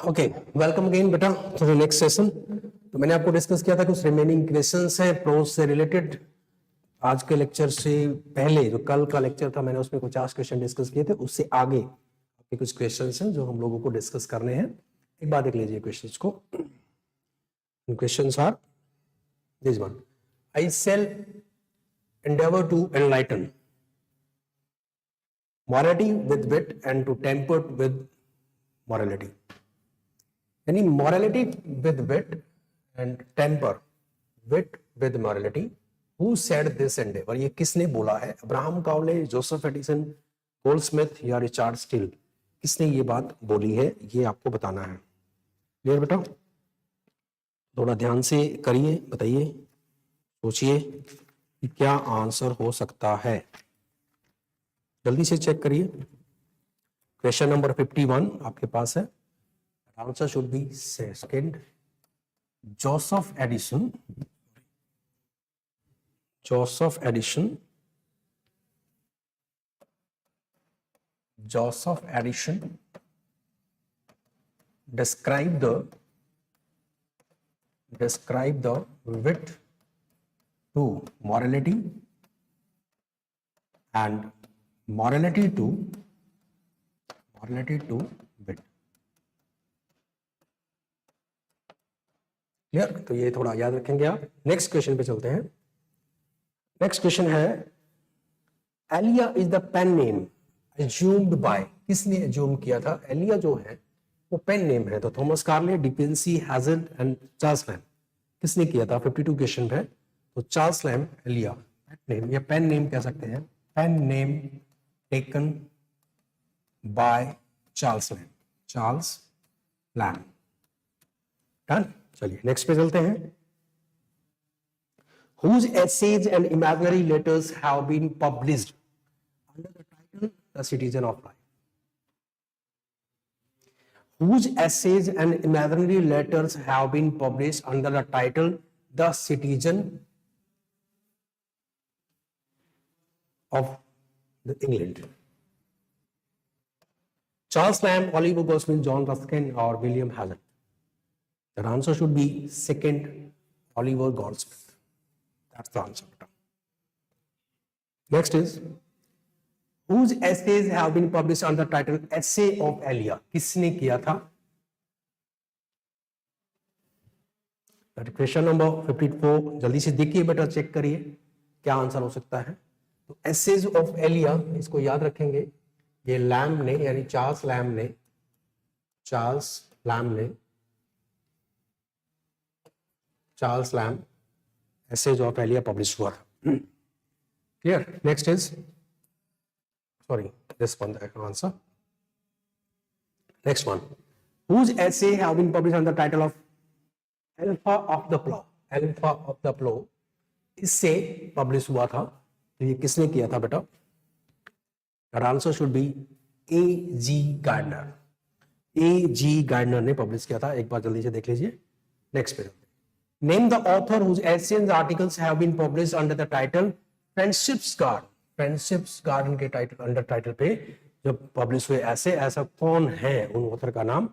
Okay, welcome again बेटा to the next session. तो मैंने आपको डिस्कस किया था कुछ रिमेनिंग क्वेश्चंस है प्रोज से रिलेटेड। आज के लेक्चर से पहले जो कल का लेक्चर था मैंने उसमें कुछ 50 क्वेश्चन डिस्कस किए थे, उससे आगे आपके कुछ क्वेश्चंस हैं जो हम लोगों को डिस्कस करने हैं। एक बार देख लीजिए क्वेश्चंस को। Questions are this one, I shall endeavor to enlighten morality with wit and to temper with morality। यानी morality with wit and temper wit with morality। Who said this endeavor? ये किसने बोला है? Abraham Kawale, Joseph Addison, Goldsmith या Richard steel? किसने ये बात बोली है ये आपको बताना है। क्लियर बेटा? थोड़ा ध्यान से करिए, बताइए, सोचिए कि क्या आंसर हो सकता है। जल्दी से चेक करिए। क्वेश्चन नंबर 51 आपके पास है। Answer should be second, Joseph Addison describe the wit to morality and morality to wit। Clear? तो ये थोड़ा याद रखेंगे आप। नेक्स्ट क्वेश्चन पे चलते हैं। नेक्स्ट क्वेश्चन है, Elia is the pen name assumed by. किसने एज्यूम किया था? एलिया जो है वो पेन नेम है, तो Thomas Carlyle, De Quincey, Hazlitt and Charles Lamb. किसने किया था? 52 क्वेश्चन है, तो Charles Lamb Elia pen name या पेन नेम कह सकते हैं, pen name taken by Charles Lamb. Done. चलिए नेक्स्ट पे चलते हैं। Whose essays and imaginary letters have been published under the title The Citizen of Life? Whose essays and imaginary letters have been published under the title The Citizen of England? Charles Lamb, Oliver Goldsmith, John Ruskin, or William Hazlitt? The answer should be second, Oliver Goldsmith. That's the answer. Next is, whose essays have been published under the title Essay of Elia? किसने किया था? Question number 54। जल्दी से देखिए बेटा, check करिए क्या answer हो सकता है। तो एसेज ऑफ एलिया, इसको याद रखेंगे, ये लैम्ब ने यानी Charles Lamb essays of Elia publish हुआ था। Clear? Next is, sorry, this one the answer. Next one, whose essay have been published under the title of Alpha of the Plow? इससे publish हुआ था, तो ये किसने किया था बेटा? That answer should be A.G. Gardner ने पब्लिश किया था। एक बार जल्दी से देख लीजिए। नेक्स्ट पे Name the author whose essays and articles have been published under the title Friendship's Garden। Friendship's Garden के अंडर टाइटल पे जो पब्लिश हुए ऐसा कौन है? उन ऑथर का नाम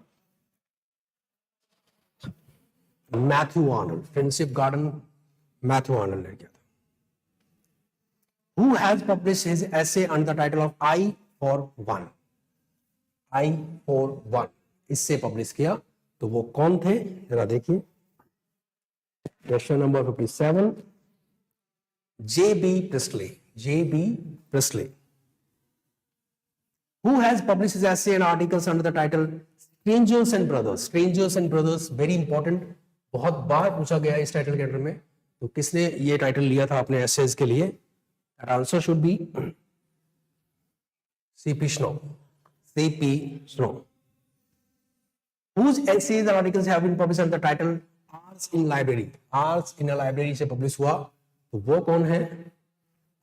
Matthew Arnold. Friendship garden Matthew Arnold ने किया था। Who has published his essay under the title of I for One? इससे पब्लिश किया, तो वो कौन थे? जरा देखिए। Question number 57, J.B. Priestley। Who has published his essay and articles under the title Strangers and Brothers? Very important, बहुत बार पूछा गया इस टाइटल के अंडर में। तो किसने ये टाइटल लिया था अपने एसेज के लिए? Answer should be C.P. Snow। Whose essays and articles have been published under the title Arts in a Library से पब्लिश हुआ, तो वो कौन है?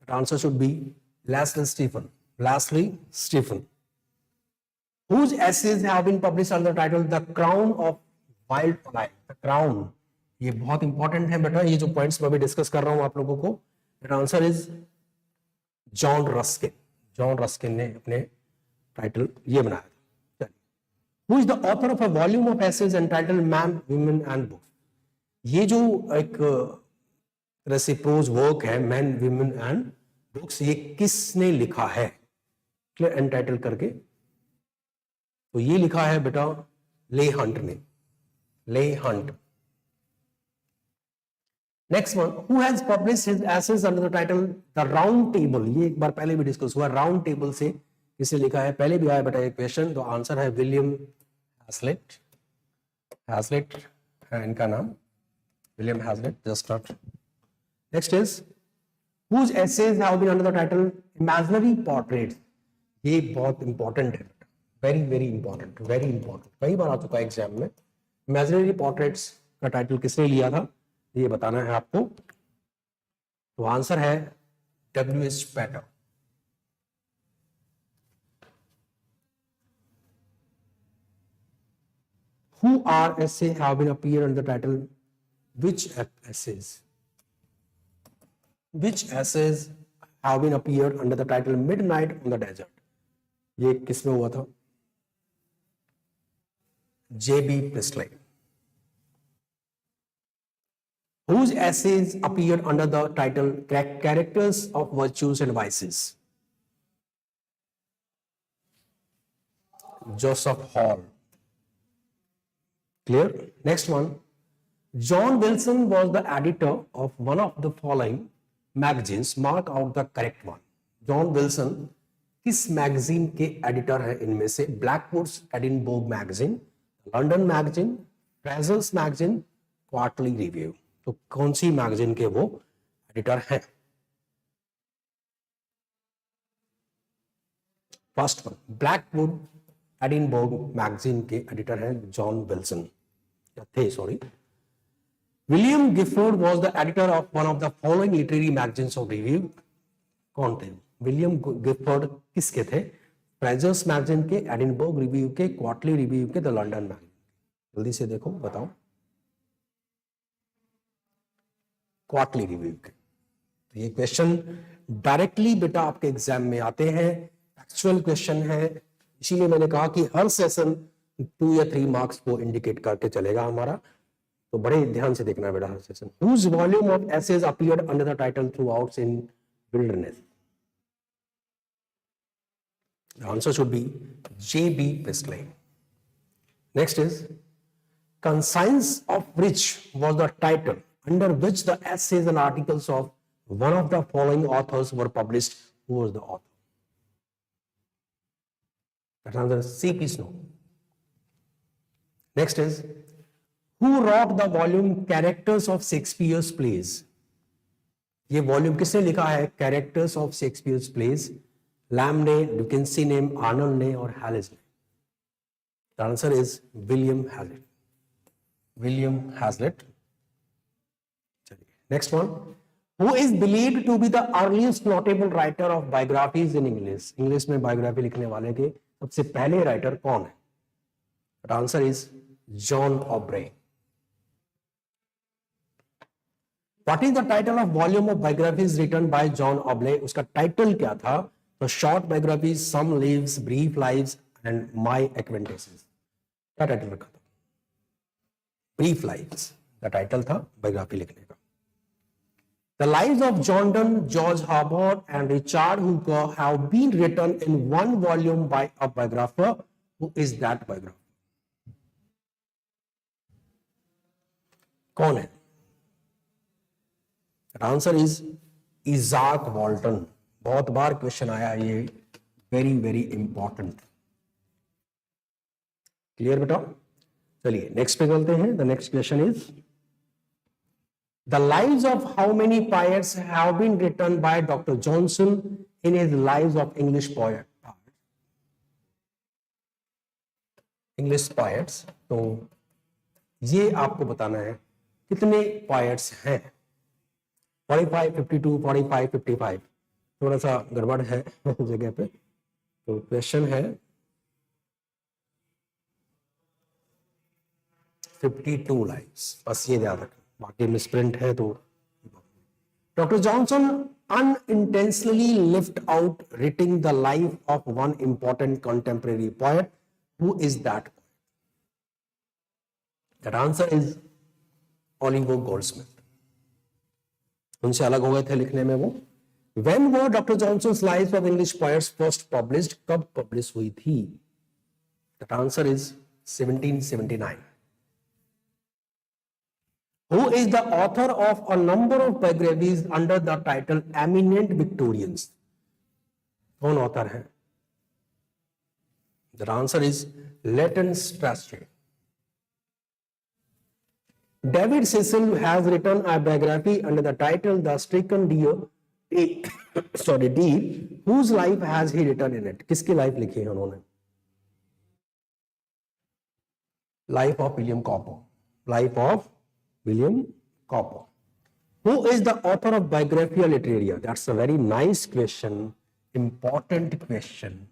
Answer should be Leslie Stephen। Whose essays have been published under the title The Crown of Wildlife? The Crown, ये बहुत important है बेटा, ये जो पॉइंट्स मैं अभी डिस्कस कर रहा हूं आप लोगों को। आंसर इज जॉन रस्किन ने अपने टाइटल ये बनाया था। Who is the author of a volume of essays entitled man women and books. ये जो एक तरह से प्रोज वर्क है मैन वुमेन एंड बुक्स, ये किसने लिखा है, क्लियर, एंटाइटल करके, तो ये लिखा है बेटा ले हंट ने, Leigh Hunt. Next one, who has published his essays under the title the round table. ये एक बार पहले भी डिस्कस हुआ, राउंड टेबल से किसे लिखा है, पहले भी आया बेटा एक क्वेश्चन, तो आंसर है विलियम हैजलिट। हैजलिट है इनका नाम, William Hazlitt, just not. Next is whose essays have been under the title imaginary portraits। ये बहुत इंपॉर्टेंट है, very very important, very important, कई बार आ चुका है एग्जाम में। इमेजिनरी पोर्ट्रेट्स का टाइटल किसने लिया था, ये बताना है आपको, तो आंसर है W.H. पैटर। Who are essay have been appeared under the title which essays? Which essays have been appeared under the title Midnight on the Desert? ये किसमें हुआ था, J.B. Priestley। Whose essays appeared under the title Characters of Virtues and Vices? Joseph Hall। Clear? Next one, John Wilson was the editor of one of the following magazines, mark out the correct one। John Wilson किस magazine के editor है इनमें से, Blackwood's Edinburgh magazine, London magazine, Fraser's magazine, quarterly review, तो कौन सी magazine के वो एडिटर हैं? First one, Blackwood Edinburgh magazine के एडिटर हैं जॉन विल्सन, थे sorry. William Gifford was the editor of one of the following literary magazines of review। कौन थे विलियम गिफोर्ड, किसके थे, फ्रेजर्स मैगजीन के, एडिनबर्ग रिव्यू के, क्वार्टरली रिव्यू के, द लंदन मैगजीन। जल्दी से देखो बताओ, क्वार्टरली रिव्यू के। तो ये क्वेश्चन डायरेक्टली बेटा आपके एग्जाम में आते हैं, एक्चुअल क्वेश्चन है, इसीलिए मैंने कहा कि हर सेशन 2 या 3 मार्क्स को इंडिकेट करके चलेगा हमारा, तो बड़े ध्यान से देखना बेटा हर session. Whose volume of essays appeared under the title Throughout in Wilderness? The answer should be J.B. Priestley। Next is Conscience of Rich was the title under which the essays and articles of one of the following authors were published। Who was the author? That answer is C.P. Snow। Next is Who wrote the volume Characters of Shakespeare's Plays? ये volume किसने लिखा है, Characters of Shakespeare's Plays? Lamb ने, डिकिंसी ने, Arnold ने और Halley's ने। The answer is William Hazlitt। William Hazlitt। चलिए next one, Who is believed to be the earliest notable writer of biographies in English? English में बायोग्राफी लिखने वाले के सबसे पहले राइटर कौन है? The answer is John Aubrey। What is the title of volume of biographies written by John Aubrey? उसका title क्या था? तो short biographies, some lives, brief lives and my acquaintances. क्या टाइटल रखा था? ब्रीफ लाइव्स का टाइटल था biography लिखने का। The lives of John Donne, George Herbert and Richard Hooker have been written in one volume by a biographer। Who is that biographer? कौन है? Answer is Ijak वॉल्टन। बहुत बार क्वेश्चन आया ये, वेरी वेरी इंपॉर्टेंट। क्लियर बेटा? चलिए next पे चलते हैं। The next question is the lives of how many poets have been written by doctor Johnson in his lives of English poet. English poets, तो ये आपको बताना है कितने पोएट्स हैं। 45, 52, 45, 55, थोड़ा सा गड़बड़ है जगह पे। तो क्वेश्चन है 52 लाइन्स, बस ये याद रखें, बाकी मिसप्रिंट है तो। Doctor Johnson unintentionally left out writing the life of one important contemporary poet. Who is that poet? That answer is Oliver Goldsmith. उनसे अलग हो गए थे लिखने में वो. When were Dr. Johnson's Lives of English Poets first published? कब publish हुई थी? That answer is 1779. Who is the author of a number of biographies under the title Eminent Victorians? कौन author है? The answer is Leighton Strachey. David Cecil has written a biography under the title The Stricken Deer, whose life has he written in it? किसकी life लिखी है उन्होंने? Life of William Cowper. Life of William Cowper. Who is the author of Biographia Literaria? That's a very nice question, important question.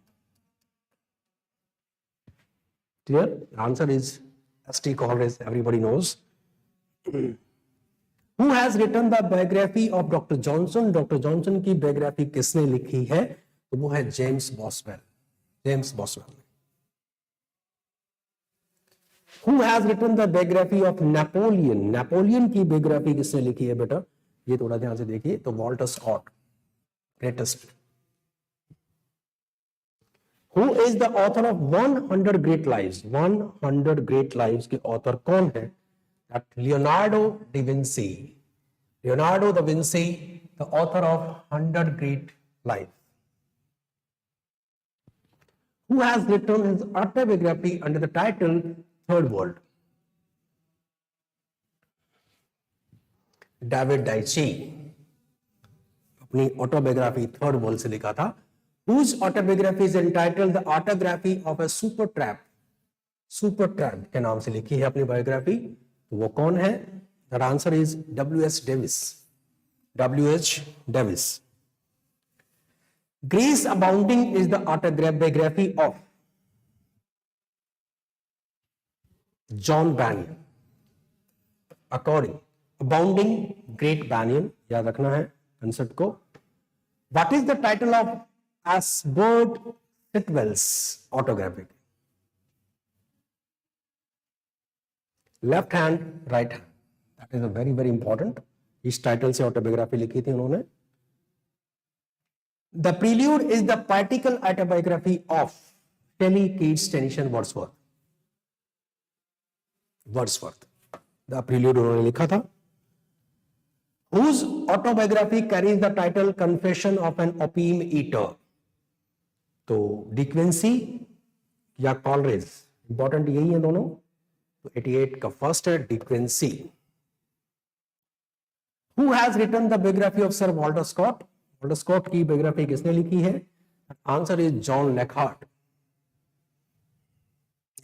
Clear? The answer is S.T. Coleridge, everybody knows. Who has written the biography of Dr. Johnson? Dr. Johnson की biography किसने लिखी है? तो वो है James Boswell. James Boswell. Who has written the biography of Napoleon? Napoleon की biography किसने लिखी है बेटा? ये थोड़ा ध्यान से देखिए. तो Walter Scott, greatest. Who is the author of 100 Great Lives? 100 Great Lives के author कौन है? That Leonardo da Vinci. Leonardo da Vinci, the author of 100 Great Lives. Who has written his autobiography under the title Third World? David Dicey. अपनी autobiography Third World से लिखा था. Whose autobiography is entitled The Autobiography of a Super Tramp? Super Tramp के नाम से लिखी है अपनी biography. तो वो कौन है? The answer is W.H. Davis. W.H. Davis. Grace Abounding is the autobiography of John Bunyan. According Abounding, Great Bunyan, याद रखना है concept को. What is the title of Asbert Sitwell's autobiography? Left hand, right hand. That is a very, very important. इस title से autobiography लिखी थी उन्होंने. The Prelude is the poetical autobiography of Shelley, Keats, Tennyson, Wordsworth. Wordsworth. The Prelude उन्होंने लिखा था. Whose autobiography carries the title Confession of an Opium Eater? तो डिक्वेंसी या कॉलरेज, इंपॉर्टेंट यही है दोनों. तो 88 का फर्स्ट है डिक्वेंसी. Who has written the biography of Sir Walter Scott? Walter Scott की biography किसने लिखी है? Answer is John Lockhart.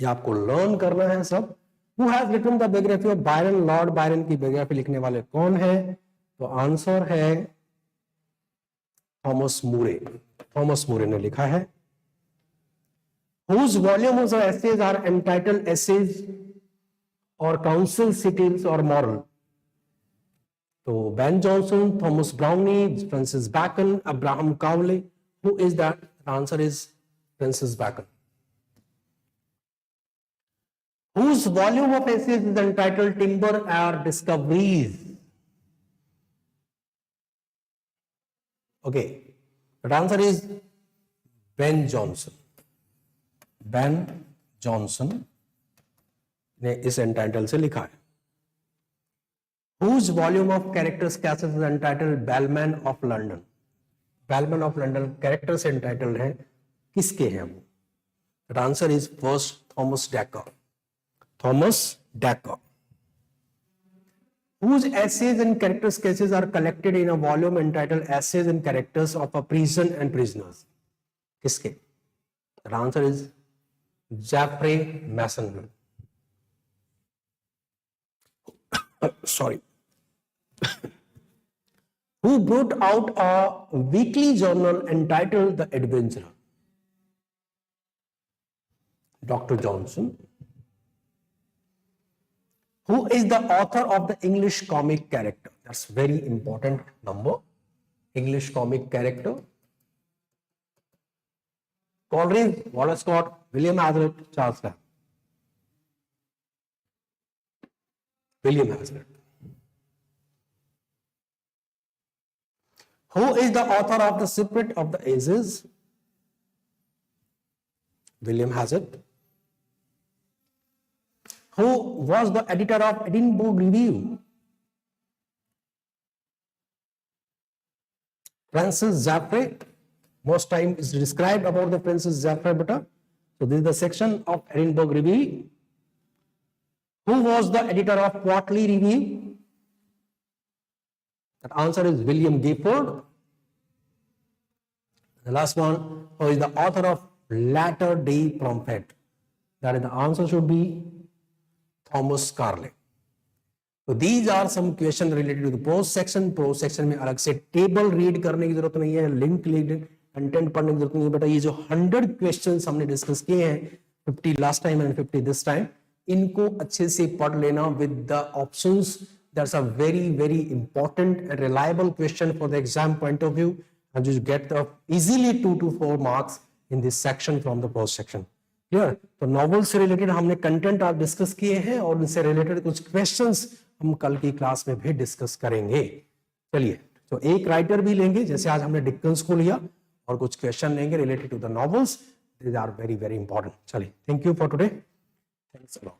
ये आपको लर्न करना है सब. Who has written the biography of Byron? Lord Byron की biography लिखने वाले कौन है? तो आंसर है थॉमस मूरे. थॉमस मूरे ने लिखा है. Whose volumes of essays are entitled Essays or Counsel, Cities or Moral? तो Ben Jonson, Thomas Browne, Francis Bacon, Abraham Cowley. Who is that? The answer is Francis Bacon. Whose volume of essays is entitled Timber or Discoveries? Okay, the answer is Ben Jonson. Ben Jonson ने इस entitle से लिखा है. Whose volume of character sketches is entitled Bellman of London? Bellman of London character से entitled है, किसके हैं वो? The answer is first Thomas Dekker. Thomas Dekker. Whose essays and character sketches are collected in a volume entitled Essays and Characters of a Prison and Prisoners? किसके? The answer is Geoffrey Masonville. Sorry. Who brought out a weekly journal entitled The Adventurer? Dr. Johnson. Who is the author of the English comic character? That's very important number. English comic character. Coleridge, Walter Scott, William Hazlitt, Charles Lamb. William has it. Who is the author of the Secret of the Ages? William has it. Who was the editor of Edinburgh Review? Francis Jaffray. Most time is described about the Francis Jaffray beta. So this is the section of Edinburgh Review. Who was the editor of Quarterly Review? That answer is William Gifford. The last one, who is the author of Latter-day Prophet? That is the answer should be Thomas Carlyle. So these are some questions related to the prose section. Prose section में अलग से table read करने की जरूरत नहीं है, link content पढ़ने की जरूरत नहीं है बेटा. ये जो 100 क्वेश्चंस हमने डिस्कस किए हैं, 50 last time and 50 this time, इनको अच्छे से पढ़ लेना with the options. That's a very very important and reliable question for the exam point of view, and you get the easily 2 to 4 marks in this section from the prose section. Clear? तो novel से related हमने content आप discuss किए हैं और इनसे related कुछ questions हम कल की क्लास में भी डिस्कस करेंगे. चलिए, तो एक राइटर भी लेंगे, जैसे आज हमने डिकन्स को लिया, और कुछ क्वेश्चन लेंगे related to the novels. These are very very important. चलिए, thank you for today. Thanks a lot.